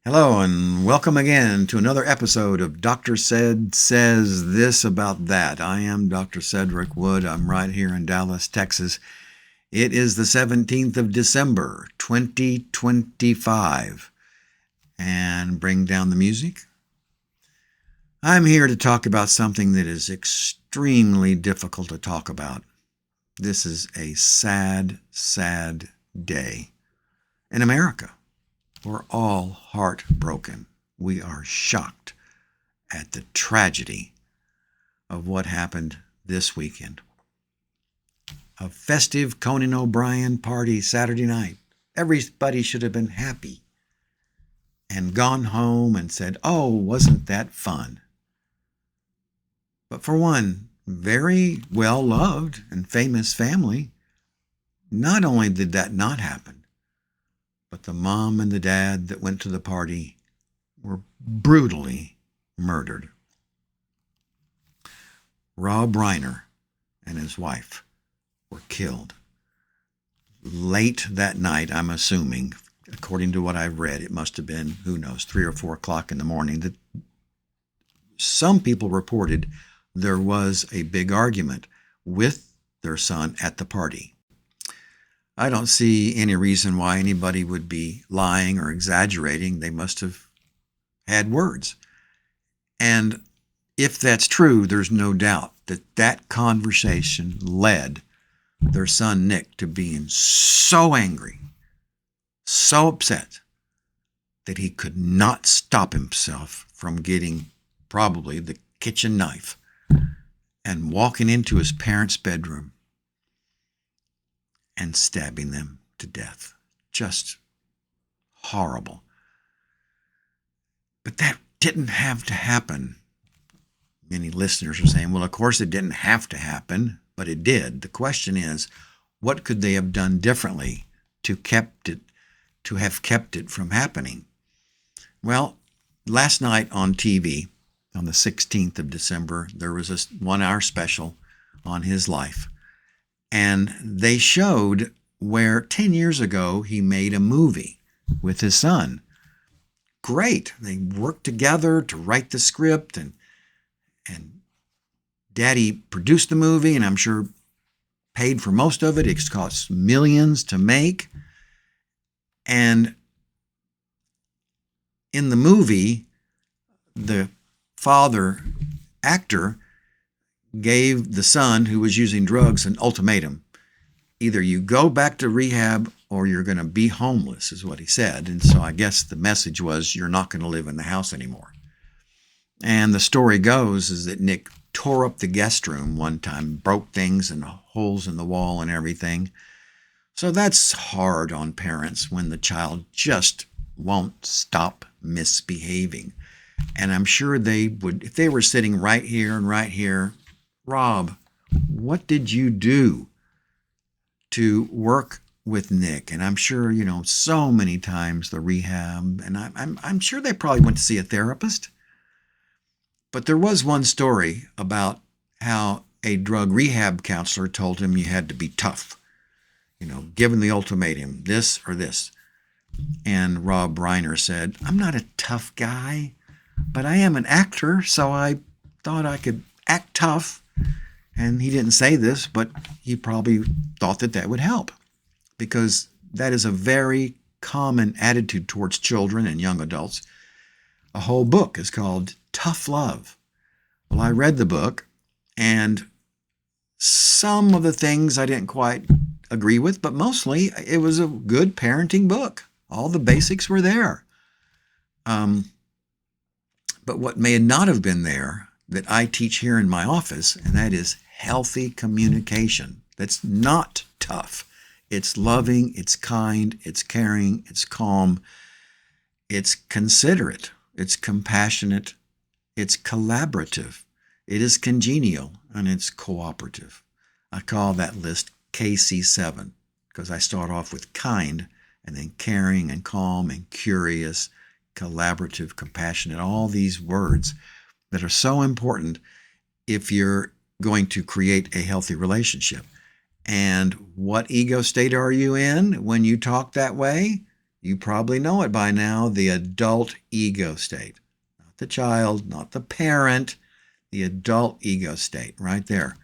Hello, and welcome again to another episode of Dr. Said Says This About That. I am Dr. Cedric Wood. I'm right here in Dallas, Texas. It is the 17th of December, 2025. And bring down the music. I'm here to talk about something that is extremely difficult to talk about. This is a sad, sad day in America. We're all heartbroken. We are shocked at the tragedy of what happened this weekend. A festive Conan O'Brien party Saturday night. Everybody should have been happy and gone home and said, "Oh, wasn't that fun?" But for one very well-loved and famous family, not only did that not happen, but the mom and the dad that went to the party were brutally murdered. Rob Reiner and his wife were killed late that night, I'm assuming. According to what I've read, it must have been, 3 or 4 o'clock in the morning. That some people reported there was a big argument with their son at the party. I don't see any reason why anybody would be lying or exaggerating. They must have had words. And if that's true, there's no doubt that that conversation led their son Nick to being so angry, so upset, that he could not stop himself from getting probably the kitchen knife and walking into his parents' bedroom and stabbing them to death. Just horrible. But that didn't have to happen. Many listeners are saying, well, of course it didn't have to happen, but it did. The question is, what could they have done differently to have kept it from happening? Well, last night on TV, on the 16th of December, there was a 1-hour special on his life. And they showed where 10 years ago he made a movie with his son. Great. They worked together to write the script, and Daddy produced the movie, and I'm sure paid for most of it. It cost millions to make. And in the movie, the father actor gave the son, who was using drugs, an ultimatum. Either you go back to rehab or you're going to be homeless, is what he said. And so I guess the message was, you're not going to live in the house anymore. And the story goes is that Nick tore up the guest room one time, broke things and holes in the wall and everything. So that's hard on parents when the child just won't stop misbehaving. And I'm sure they would, if they were sitting right here and right here, Rob, what did you do to work with Nick? And I'm sure, so many times the rehab, and I'm sure they probably went to see a therapist. But there was one story about how a drug rehab counselor told him you had to be tough, given the ultimatum, this or this. And Rob Reiner said, I'm not a tough guy, but I am an actor, so I thought I could act tough. And he didn't say this, but he probably thought that would help, because that is a very common attitude towards children and young adults. A whole book is called Tough Love. Well, I read the book, and some of the things I didn't quite agree with, but mostly it was a good parenting book. All the basics were there. But what may not have been there that I teach here in my office, and that is healthy communication. That's not tough. It's loving, it's kind, it's caring, it's calm, it's considerate, it's compassionate, it's collaborative, it is congenial, and it's cooperative. I call that list KC7 because I start off with kind, and then caring and calm and curious, collaborative, compassionate, all these words that are so important if you're going to create a healthy relationship. And what ego state are you in when you talk that way? You probably know it by now, the adult ego state. Not the child, not the parent, the adult ego state right there.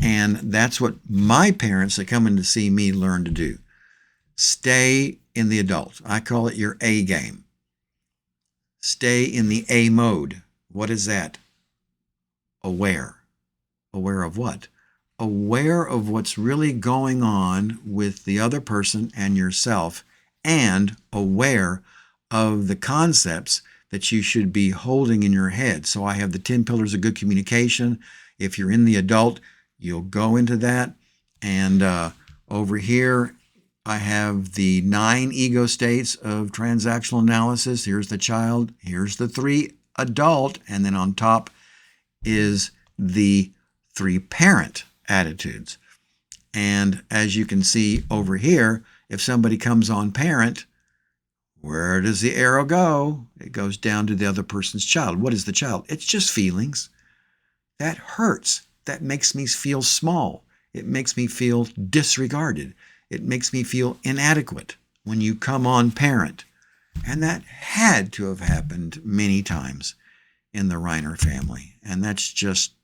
And that's what my parents that come in to see me learn to do. Stay in the adult. I call it your A game. Stay in the A mode. What is that? Aware. Aware of what? Aware of what's really going on with the other person and yourself, and aware of the concepts that you should be holding in your head. So I have the 10 pillars of good communication. If you're in the adult, you'll go into that. And over here, I have the 9 ego states of transactional analysis. Here's the child. Here's the 3 adult. And then on top is the 3 parent attitudes. And as you can see over here, if somebody comes on parent, where does the arrow go? It goes down to the other person's child. What is the child? It's just feelings. That hurts. That makes me feel small. It makes me feel disregarded. It makes me feel inadequate when you come on parent. And that had to have happened many times in the Reiner family. And that's just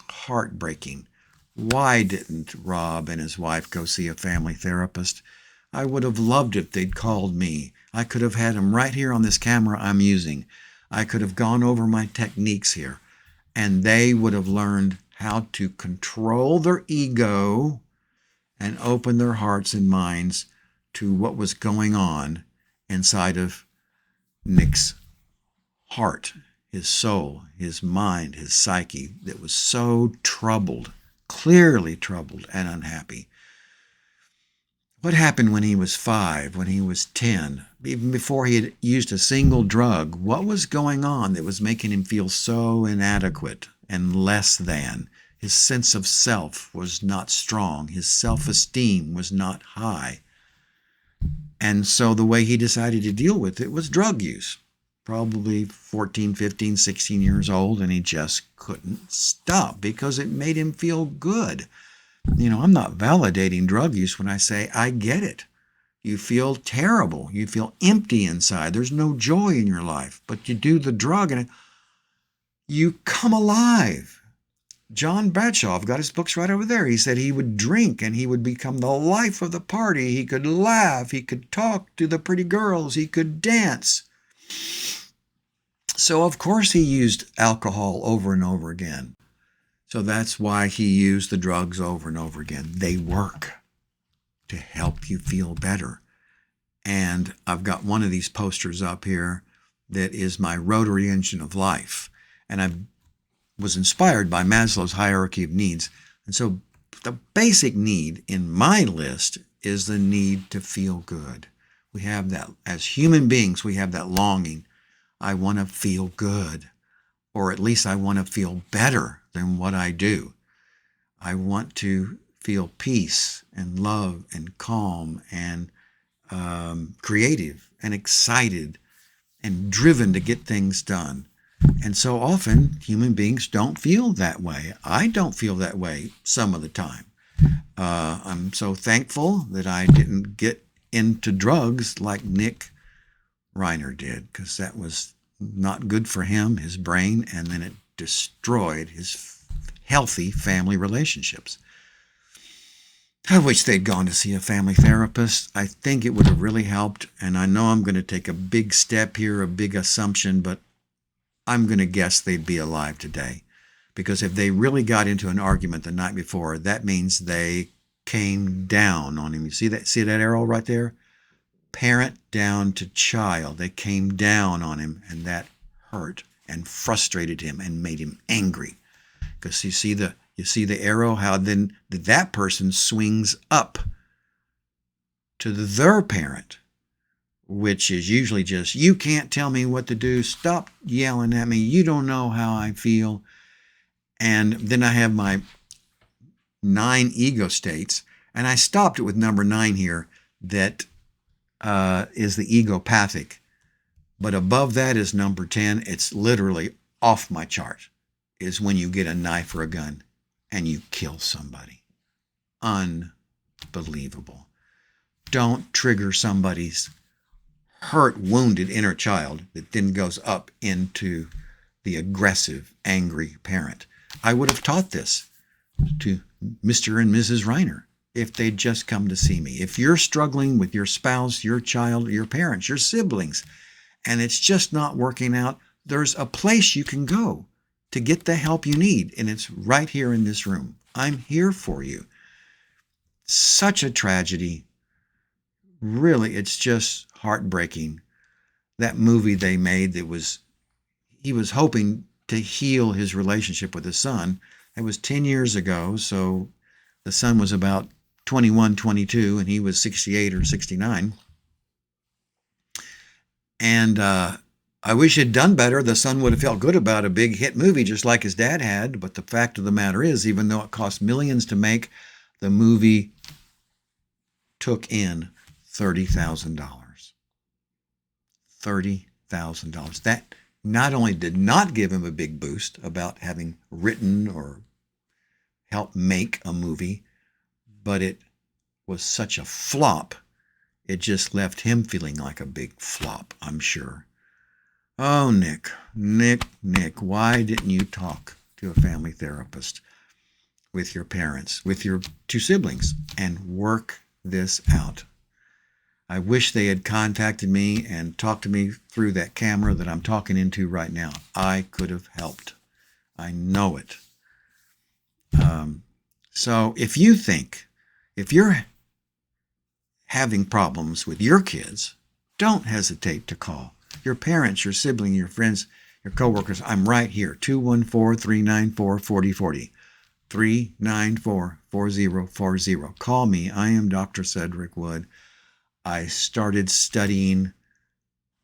heartbreaking. Why didn't Rob and his wife go see a family therapist? I would have loved if they'd called me. I could have had them right here on this camera I'm using. I could have gone over my techniques here, and they would have learned how to control their ego and open their hearts and minds to what was going on inside of Nick's heart, his soul, his mind, his psyche that was so troubled, clearly troubled and unhappy. What happened when he was 5, when he was 10, even before he had used a single drug? What was going on that was making him feel so inadequate and less than? His sense of self was not strong. His self-esteem was not high. And so the way he decided to deal with it was drug use. Probably 14, 15, 16 years old, and he just couldn't stop because it made him feel good. You know, I'm not validating drug use when I say I get it. You feel terrible. You feel empty inside. There's no joy in your life. But you do the drug and you come alive. John Bradshaw, I've got his books right over there. He said he would drink and he would become the life of the party. He could laugh. He could talk to the pretty girls. He could dance. So, of course, he used alcohol over and over again. So that's why he used the drugs over and over again. They work to help you feel better. And I've got one of these posters up here that is my rotary engine of life. And I was inspired by Maslow's hierarchy of needs. And so the basic need in my list is the need to feel good. We have that, as human beings, we have that longing. I want to feel good, or at least I want to feel better than what I do. I want to feel peace and love and calm and creative and excited and driven to get things done. And so often human beings don't feel that way. I don't feel that way some of the time. I'm so thankful that I didn't get into drugs like Nick Reiner did, because that was not good for him, his brain, and then it destroyed his healthy family relationships. I wish they'd gone to see a family therapist. I think it would have really helped, and I know I'm going to take a big step here, a big assumption, but I'm going to guess they'd be alive today. Because if they really got into an argument the night before, that means they came down on him. You see that arrow right there? Parent down to child. They came down on him, and that hurt and frustrated him and made him angry. Because you see the arrow, how then that person swings up to their parent, which is usually just, you can't tell me what to do. Stop yelling at me. You don't know how I feel. And then I have my 9 ego states, and I stopped it with number 9 here, that is the egopathic. But above that is number 10. It's literally off my chart, is when you get a knife or a gun and you kill somebody. Unbelievable. Don't trigger somebody's hurt, wounded inner child that then goes up into the aggressive, angry parent. I would have taught this to Mr. and Mrs. Reiner if they'd just come to see me. If you're struggling with your spouse, your child, your parents, your siblings, and it's just not working out, there's a place you can go to get the help you need, and it's right here in this room. I'm here for you. Such a tragedy. Really, it's just heartbreaking. That movie they made he was hoping to heal his relationship with his son. It was 10 years ago, so the son was about 21, 22, and he was 68 or 69. And I wish he'd done better. The son would have felt good about a big hit movie just like his dad had. But the fact of the matter is, even though it cost millions to make, the movie took in $30,000. $30,000. That not only did not give him a big boost about having written or helped make a movie, but it was such a flop, it just left him feeling like a big flop, I'm sure. Oh, Nick, why didn't you talk to a family therapist with your parents, with your two siblings, and work this out? I wish they had contacted me and talked to me through that camera that I'm talking into right now. I could have helped. I know it. So if you're having problems with your kids, don't hesitate to call your parents, your sibling, your friends, your coworkers. I'm right here, 214-394-4040, 394-4040. Call me. I am Dr. Cedric Wood. I started studying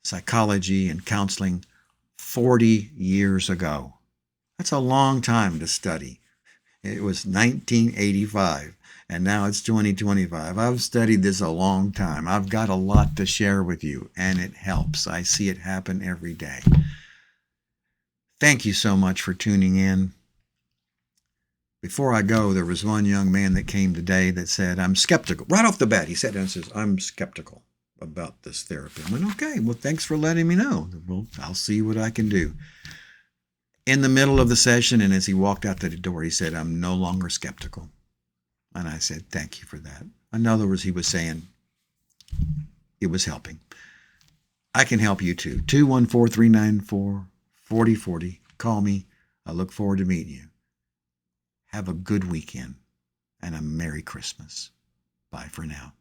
psychology and counseling 40 years ago. That's a long time to study. It was 1985, and now it's 2025. I've studied this a long time. I've got a lot to share with you, and it helps. I see it happen every day. Thank you so much for tuning in. Before I go, there was one young man that came today that said, I'm skeptical. Right off the bat, he sat down and says, I'm skeptical about this therapy. I went, okay, well, thanks for letting me know. Well, I'll see what I can do. In the middle of the session, and as he walked out the door, he said, I'm no longer skeptical. And I said, thank you for that. In other words, he was saying it was helping. I can help you too. 214-394-4040. Call me. I look forward to meeting you. Have a good weekend and a Merry Christmas. Bye for now.